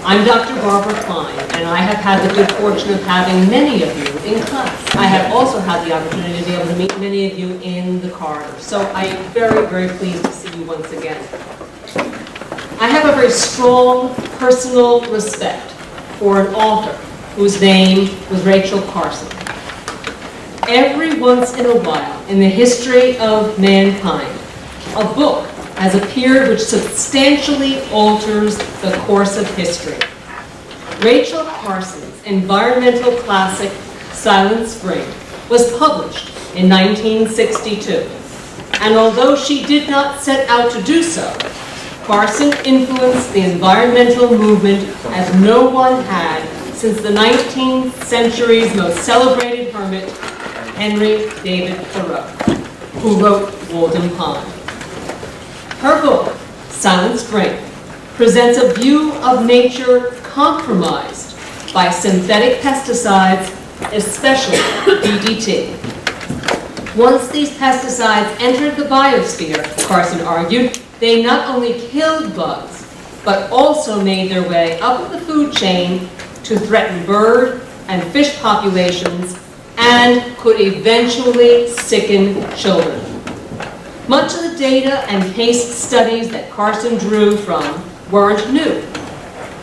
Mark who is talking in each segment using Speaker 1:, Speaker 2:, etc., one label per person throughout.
Speaker 1: I'm Dr. Barbara Klein, and I have had the good fortune of having many of you in class. I have also had the opportunity to be able to meet many of you in the corridor, so I am very, very pleased to see you once again. I have a very strong personal respect for an author whose name was Rachel Carson. Every once in a while in the history of mankind, a book has appeared which substantially alters the course of history. Rachel Carson's environmental classic, Silent Spring, was published in 1962. And although she did not set out to do so, Carson influenced the environmental movement as no one had since the 19th century's most celebrated hermit, Henry David Thoreau, who wrote Walden Pond. Her book, Silent Spring, presents a view of nature compromised by synthetic pesticides, especially DDT. Once these pesticides entered the biosphere, Carson argued, they not only killed bugs, but also made their way up the food chain to threaten bird and fish populations and could eventually sicken children. Much of the data and case studies that Carson drew from weren't new.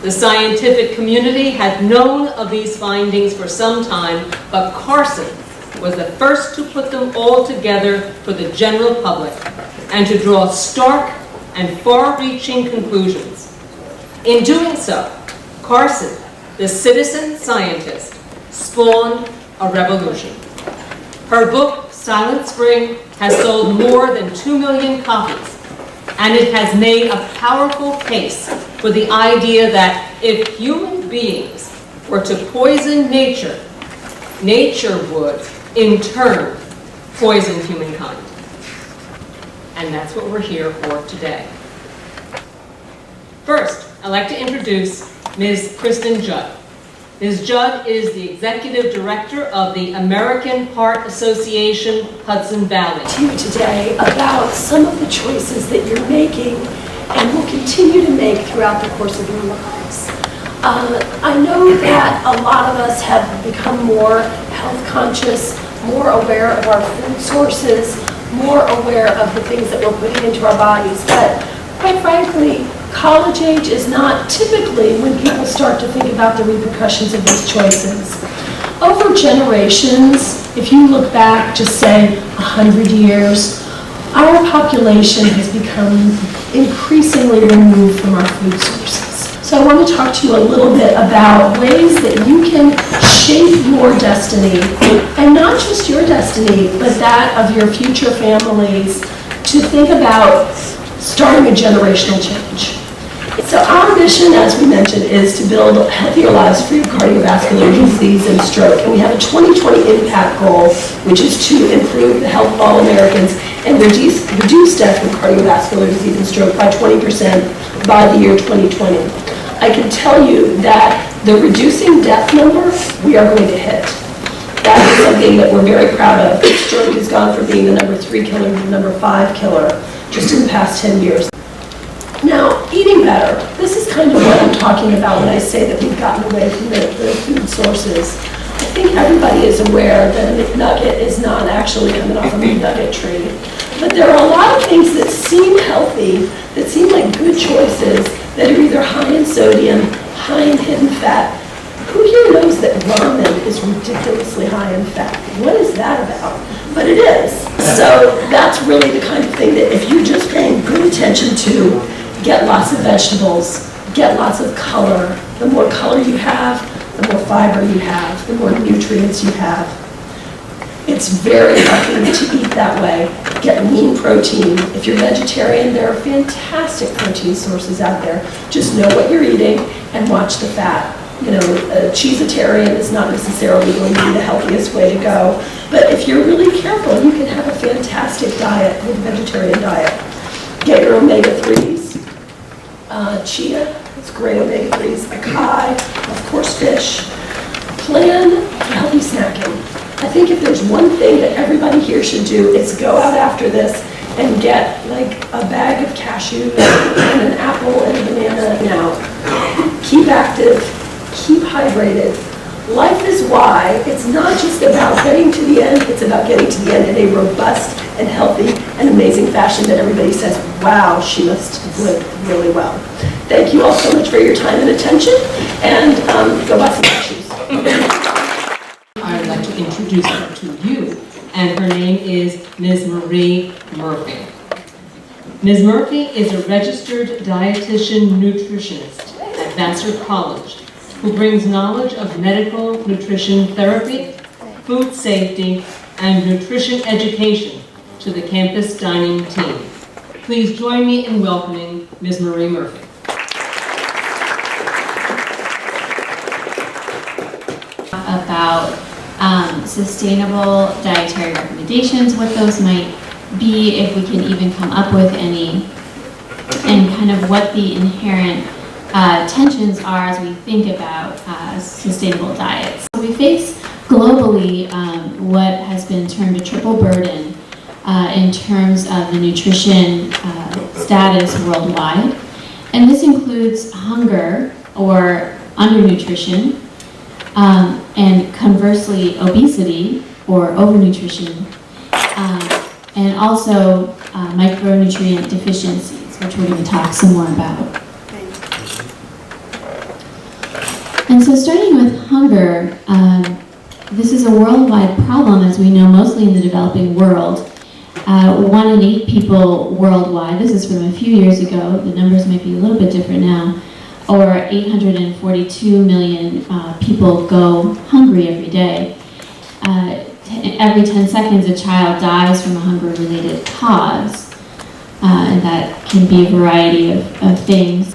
Speaker 1: The scientific community had known of these findings for some time, but Carson was the first to put them all together for the general public and to draw stark and far-reaching conclusions. In doing so, Carson, the citizen scientist, spawned a revolution. Her book, Silent Spring, has sold more than 2 million copies, and it has made a powerful case for the idea that if human beings were to poison nature, nature would, in turn, poison humankind. And that's what we're here for today. First, I'd like to introduce Ms. Kristen Judd. Ms. Judd is the Executive Director of the American Heart Association Hudson Valley.
Speaker 2: To you today about some of the choices that you're making and will continue to make throughout the course of your lives. I know that a lot of us have become more health conscious, more aware of our food sources, more aware of the things that we're putting into our bodies, but quite frankly, college age is not typically when people start to think about the repercussions of these choices. Over generations, if you look back to say 100 years, our population has become increasingly removed from our food sources. So I want to talk to you a little bit about ways that you can shape your destiny, and not just your destiny, but that of your future families, to think about starting a generational change. So our mission, as we mentioned, is to build healthier lives free of cardiovascular disease and stroke. And we have a 2020 impact goal, which is to improve the health of all Americans and reduce death from cardiovascular disease and stroke by 20% by the year 2020. I can tell you that the reducing death number, we are going to hit. That is something that we're very proud of. Stroke has gone from being the number 3 killer to the number 5 killer just in the past 10 years. Now, eating better, this is kind of what I'm talking about when I say that we've gotten away from the food sources. I think everybody is aware that a McNugget is not actually coming off a McNugget tree. But there are a lot of things that seem healthy, that seem like good choices, that are either high in sodium, high in hidden fat. Who here knows that ramen is ridiculously high in fat? What is that about? But it is. So that's really the kind of thing that if you're just paying good attention to, get lots of vegetables, get lots of color. The more color you have, the more fiber you have, the more nutrients you have. It's very healthy to eat that way. Get lean protein. If you're vegetarian, there are fantastic protein sources out there. Just know what you're eating and watch the fat. You know, a cheesetarian is not necessarily going to be the healthiest way to go. But if you're really careful, you can have a fantastic diet with a vegetarian diet. Get your omega-3s. Chia, it's great omega-3s. Acai, of course fish. Plan for healthy snacking. I think if there's one thing that everybody here should do, it's go out after this and get like a bag of cashews and an apple and a banana. Now, keep active. hydrated. Life is why. It's not just about getting to the end, it's about getting to the end in a robust and healthy and amazing fashion that everybody says, wow, she must have lived really well. Thank you all so much for your time and attention, and go buy some shoes.
Speaker 1: I would like to introduce her to you, and her name is Ms. Marie Murphy. Ms. Murphy is a registered dietitian nutritionist at Vassar College, who brings knowledge of medical nutrition therapy, food safety, and nutrition education to the campus dining team. Please join me in welcoming Ms. Marie Murphy.
Speaker 3: About sustainable dietary recommendations, what those might be, if we can even come up with any, and kind of what the inherent tensions are as we think about sustainable diets. So we face globally what has been termed a triple burden in terms of the nutrition status worldwide. And this includes hunger or undernutrition, and conversely obesity or overnutrition, and also micronutrient deficiencies, which we're going to talk some more about. And so starting with hunger, this is a worldwide problem, as we know, mostly in the developing world. 1 in 8 people worldwide, this is from a few years ago, the numbers might be a little bit different now, or 842 million people go hungry every day. Every 10 seconds a child dies from a hunger-related cause, and that can be a variety of things.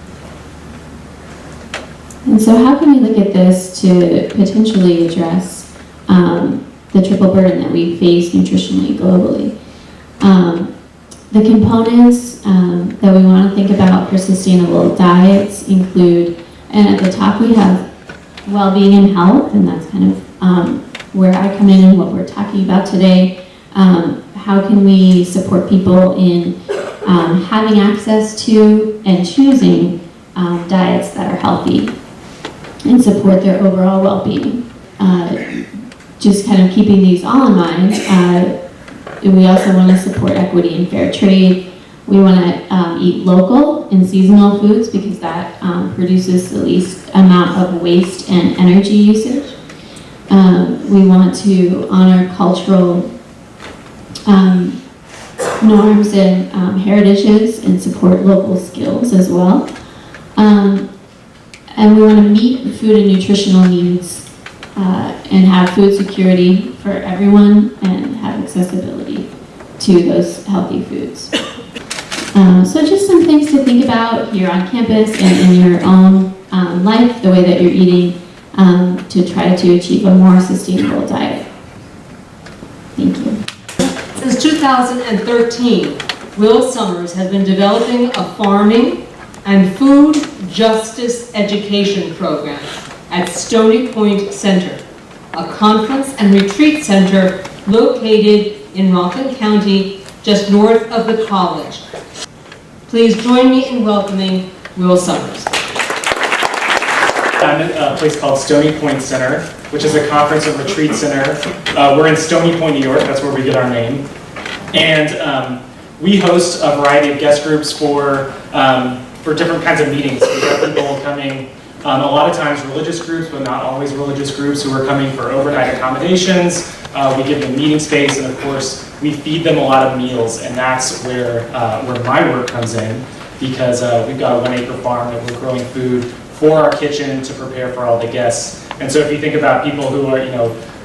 Speaker 3: And so how can we look at this to potentially address the triple burden that we face nutritionally globally? The components that we want to think about for sustainable diets include, and at the top we have well-being and health, and that's kind of where I come in and what we're talking about today. How can we support people in having access to and choosing diets that are healthy and support their overall well-being? Just kind of keeping these all in mind, we also want to support equity and fair trade. We want to eat local and seasonal foods because that produces the least amount of waste and energy usage. We want to honor cultural norms and heritages and support local skills as well. And we want to meet food and nutritional needs and have food security for everyone and have accessibility to those healthy foods. So just some things to think about here on campus and in your own life, the way that you're eating, to try to achieve a more sustainable diet. Thank you.
Speaker 1: Since 2013, Will Summers has been developing a farming and food justice education program at Stony Point Center, a conference and retreat center located in Rockland County, just north of the college. Please join me in welcoming Will Summers.
Speaker 4: I'm at a place called Stony Point Center, which is a conference and retreat center. We're in Stony Point, New York. That's where we get our name. And we host a variety of guest groups for different kinds of meetings. We have people coming, a lot of times religious groups, but not always religious groups, who are coming for overnight accommodations. We give them meeting space, and of course, we feed them a lot of meals, and that's where my work comes in, because we've got a 1 acre farm that we're growing food for our kitchen to prepare for all the guests. And so if you think about people who are,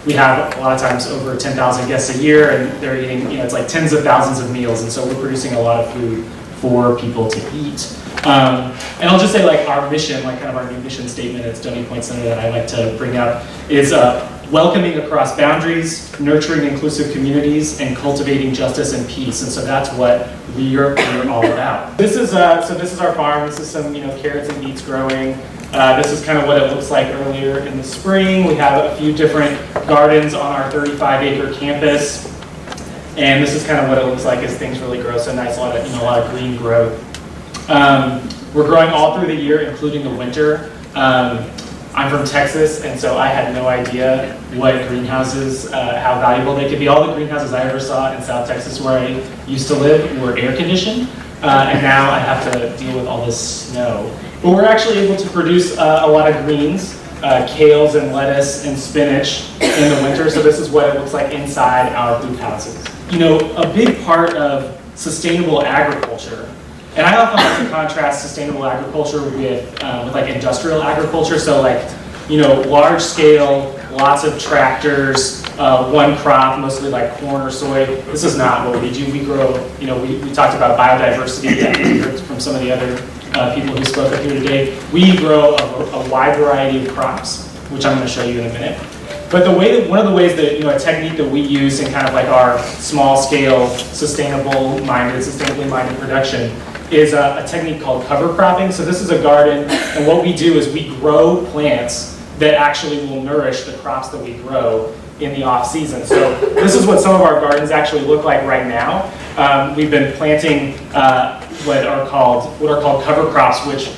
Speaker 4: we have a lot of times over 10,000 guests a year, and they're eating, it's like tens of thousands of meals, and so we're producing a lot of food for people to eat. And I'll just say, our mission, kind of our new mission statement at Stony Point Center that I like to bring out is welcoming across boundaries, nurturing inclusive communities, and cultivating justice and peace. And so that's what we're all about. This is our farm. This is some carrots and beets growing. This is kind of what it looks like earlier in the spring. We have a few different gardens on our 35-acre campus, and this is kind of what it looks like as things really grow. So nice, a lot of green growth. We're growing all through the year, including the winter. I'm from Texas, and so I had no idea what greenhouses, how valuable they could be. All the greenhouses I ever saw in South Texas where I used to live were air conditioned, and now I have to deal with all this snow. But we're actually able to produce a lot of greens, kales and lettuce and spinach in the winter, so this is what it looks like inside our hoop houses. You know, a big part of sustainable agriculture, and I often like to contrast sustainable agriculture with like industrial agriculture. So like, you know, large scale, lots of tractors, one crop, mostly like corn or soy. This is not what we do. We grow, you know, we talked about biodiversity that we heard from some of the other people who spoke up here today. We grow a wide variety of crops, which I'm going to show you in a minute. But one of the ways that, you know, a technique that we use in kind of like our small scale, sustainably minded production is a technique called cover cropping. So this is a garden, and what we do is we grow plants that actually will nourish the crops that we grow in the off season. So this is what some of our gardens actually look like right now. We've been planting what are called cover crops, which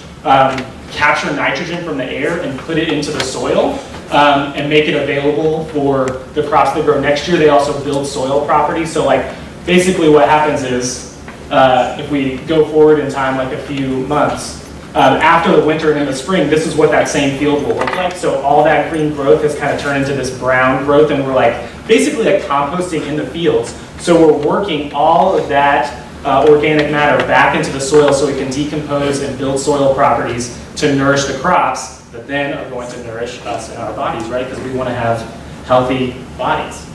Speaker 4: capture nitrogen from the air and put it into the soil and make it available for the crops that grow next year. They also build soil property. So like basically what happens is if we go forward in time like a few months, after the winter and in the spring, this is what that same field will look like. So all that green growth has kind of turned into this brown growth, and we're like basically like composting in the fields. So we're working all of that organic matter back into the soil so it can decompose and build soil properties to nourish the crops that then are going to nourish us in our bodies, right? Because we want to have healthy bodies.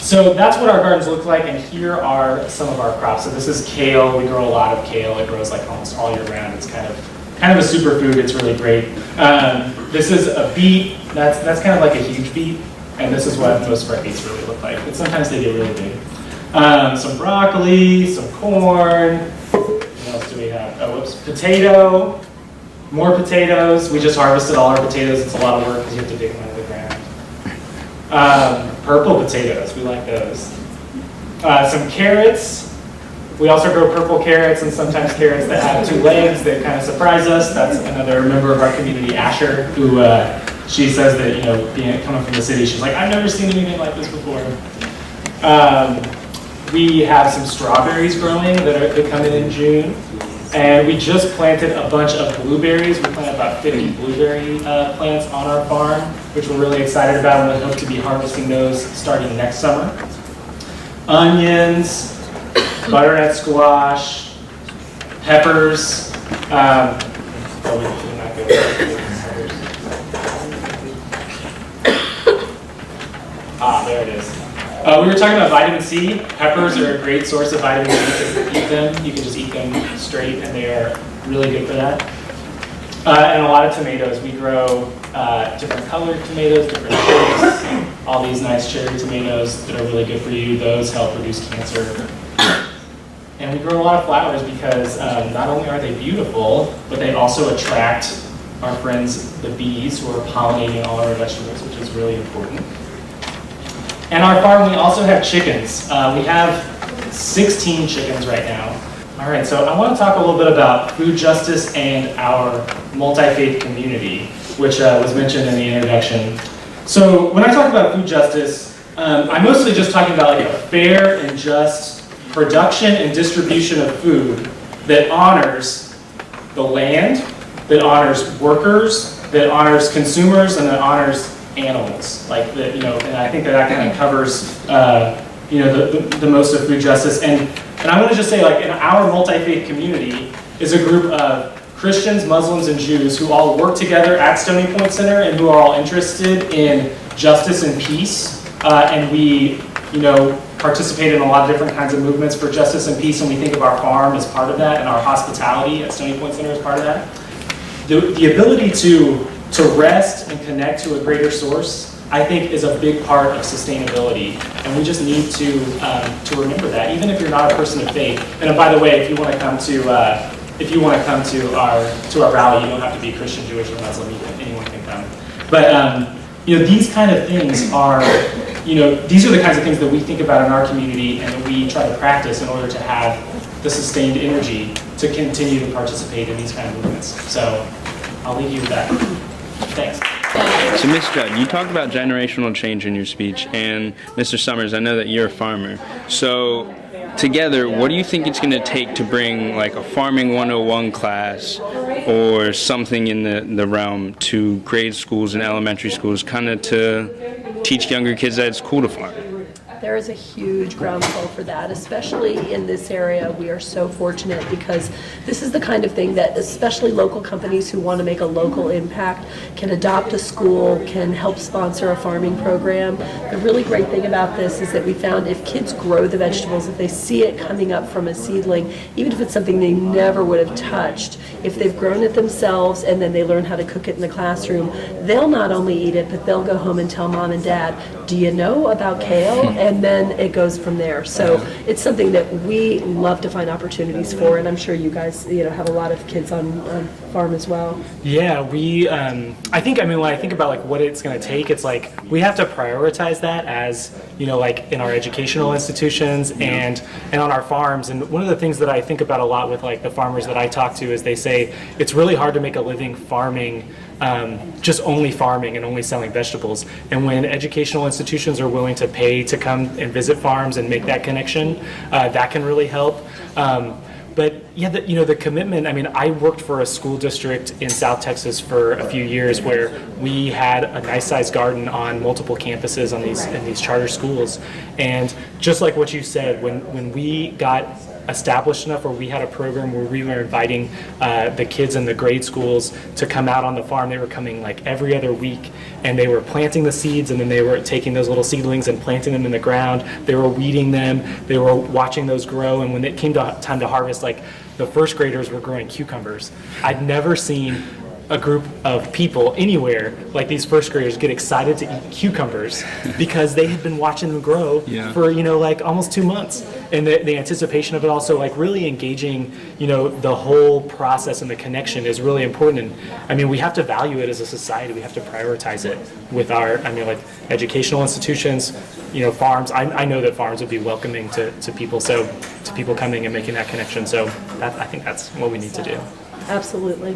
Speaker 4: So that's what our gardens look like, and here are some of our crops. So this is kale. We grow a lot of kale. It grows like almost all year round. It's kind of a superfood. It's really great. This is a beet. That's kind of like a huge beet, and this is what most of our beets really look like. But sometimes they get really big. Some broccoli, some corn. What else do we have? Oh, whoops. Potato. More potatoes. We just harvested all our potatoes. It's a lot of work because you have to dig them out of the ground. Purple potatoes. We like those. Some carrots. We also grow purple carrots and sometimes carrots that have two legs that kind of surprise us. That's another member of our community, Asher, who she says that, you know, coming from the city, she's like, I've never seen anything like this before. We have some strawberries growing that come in June. And we just planted a bunch of blueberries. We planted about 50 blueberry plants on our farm, which we're really excited about, and we hope to be harvesting those starting next summer. Onions, butternut squash, peppers. There it is. We were talking about vitamin C. Peppers are a great source of vitamin C. Just eat them. You can just eat them straight, and they are really good for that. And a lot of tomatoes. We grow different colored tomatoes, different shapes. All these nice cherry tomatoes that are really good for you. Those help reduce cancer. And we grow a lot of flowers because not only are they beautiful, but they also attract our friends, the bees, who are pollinating all our vegetables, which is really important. And our farm, we also have chickens. We have 16 chickens right now. All right, so I want to talk a little bit about food justice and our multi-faith community, which was mentioned in the introduction. So when I talk about food justice, I'm mostly just talking about like a fair and just production and distribution of food that honors the land, that honors workers, that honors consumers, and that honors animals, like the, you know, and I think that kind of covers, you know, the most of food justice. And I want to just say, like, in our multi-faith community is a group of Christians, Muslims, and Jews who all work together at Stony Point Center and who are all interested in justice and peace. And we, you know, participate in a lot of different kinds of movements for justice and peace, and we think of our farm as part of that, and our hospitality at Stony Point Center as part of that. The ability to rest and connect to a greater source, I think, is a big part of sustainability, and we just need to remember that, even if you're not a person of faith. And by the way, if you want to come to our rally, you don't have to be Christian, Jewish, or Muslim. Anyone can come. But you know, these kind of things are, you know, these are the kinds of things that we think about in our community, and that we try to practice in order to have the sustained energy to continue to participate in these kind of movements. So I'll leave you with that. Thanks.
Speaker 5: So, Ms. Judd, you talked about generational change in your speech, and Mr. Summers, I know that you're a farmer. So, together, what do you think it's going to take to bring like a farming 101 class or something in the realm to grade schools and elementary schools, kind of to teach younger kids that it's cool to farm?
Speaker 2: There is a huge groundswell for that, especially in this area. We are so fortunate because this is the kind of thing that especially local companies who want to make a local impact can adopt a school, can help sponsor a farming program. The really great thing about this is that we found if kids grow the vegetables, if they see it coming up from a seedling, even if it's something they never would have touched, if they've grown it themselves and then they learn how to cook it in the classroom, they'll not only eat it, but they'll go home and tell mom and dad, do you know about kale? And then it goes from there. So it's something that we love to find opportunities for, and I'm sure you guys, have a lot of kids on farm as well.
Speaker 4: Yeah, we, I think, when I think about like what it's going to take, it's like we have to prioritize that as, like in our educational institutions and on our farms. And one of the things that I think about a lot with like the farmers that I talk to is they say it's really hard to make a living farming, just only farming and only selling vegetables. And when educational institutions are willing to pay to come and visit farms and make that connection, that can really help. But yeah, the commitment, I worked for a school district in South Texas for a few years where we had a nice sized garden on multiple campuses in these charter schools. And just like what you said, when we got established enough where we had a program where we were inviting the kids in the grade schools to come out on the farm, they were coming like every other week, and they were planting the seeds, and then they were taking those little seedlings and planting them in the ground. They were weeding them, they were watching those grow, and when it came to time to harvest, like the first graders were growing cucumbers. I'd never seen a group of people anywhere like these first graders get excited to eat cucumbers because they had been watching them grow for like almost 2 months, and the anticipation of it, also like really engaging the whole process and the connection is really important. And we have to value it as a society. We have to prioritize it with our like educational institutions, farms. I know that farms would be welcoming to people, so to people coming and making that connection. So I think that's what we need to do.
Speaker 2: Absolutely.